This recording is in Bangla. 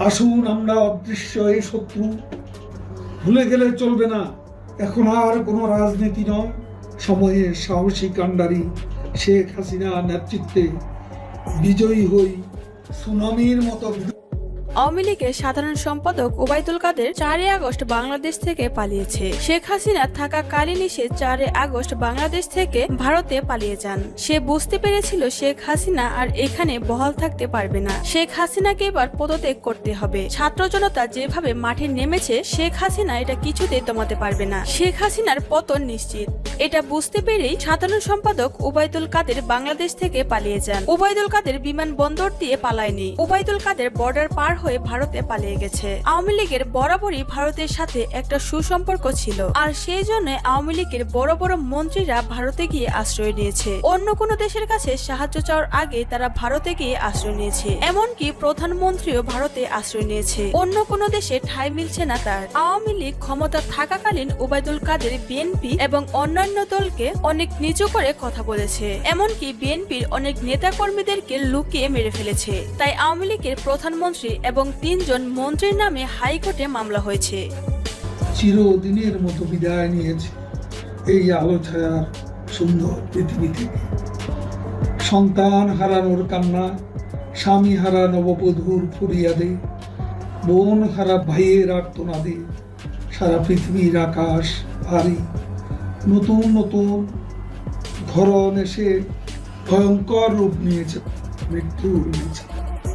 আসুন আমরা অদৃশ্য এই শত্রু ভুলে গেলে চলবে না। এখন আর কোনো রাজনীতি নয়, সময়ের সাহসী কাণ্ডারি শেখ হাসিনা নেতৃত্বে বিজয়ী হই সুনামির মতো। আওয়ামী লীগের সাধারণ সম্পাদক ওবায়দুল কাদের 4 আগস্ট বাংলাদেশ থেকে পালিয়েছে। শেখ হাসিনা থাকাকালীনই সে 4 আগস্ট বাংলাদেশ থেকে ভারতে পালিয়ে যান। সে বুঝতে পেরেছিল শেখ হাসিনা আর এখানে বহাল থাকতে পারবে না। শেখ হাসিনাকে এবার পদত্যাগ করতে হবে। ছাত্র জনতা যেভাবে মাঠে নেমেছে, শেখ হাসিনা এটা কিছুতেই দমাতে পারবে না। শেখ হাসিনার পতন নিশ্চিত। এটা বুঝতে পেরেই সাধারণ সম্পাদক ওবায়দুল কাদের বাংলাদেশ থেকে পালিয়ে যান। ওবায়দুল কাদের বিমানবন্দর দিয়ে পালায়নি। ওবায়দুল কাদের বর্ডার পার হয়ে ভারতে পালিয়ে গেছে। আওয়ামী লীগের বরাবরই ভারতের সাথে একটা সুসম্পর্ক ছিল, আর সেই জন্য আওয়ামী লীগের বড় বড় মন্ত্রীরা ভারতে গিয়ে আশ্রয় নিয়েছে। অন্য কোনো দেশের কাছে সাহায্য চাওয়ার আগে তারা ভারতে গিয়ে আশ্রয় নিয়েছে। এমনকি প্রধানমন্ত্রীও ভারতে আশ্রয় নিয়েছে। অন্য কোনো দেশে ঠাঁই মিলছে না তার। আওয়ামী লীগ ক্ষমতা থাকাকালীন ওবায়দুল কাদের বিএনপি এবং অন্যান্য দলকে অনেক নিচু করে কথা বলেছে। এমনকি বিএনপির অনেক নেতা কর্মীদেরকে লুকিয়ে মেরে ফেলেছে। তাই আওয়ামী লীগের প্রধানমন্ত্রী এবং 3 জন মন্ত্রীর নামে হাইকোর্টে মামলা হয়েছে। চিরদিনের মতো বিদায় নিয়েছে এই আলো ছায়ার সুন্দর পৃথিবী থেকে। সন্তান হারানোর কান্না, স্বামী হারা নববধূর ফরিয়াদে, বোন হারা ভাইয়ের আর্তনাদে সারা পৃথিবীর আকাশ ভারী। নতুন নতুন ধরন এসে ভয়ঙ্কর রূপ নিয়েছে মৃত্যুর নিচে।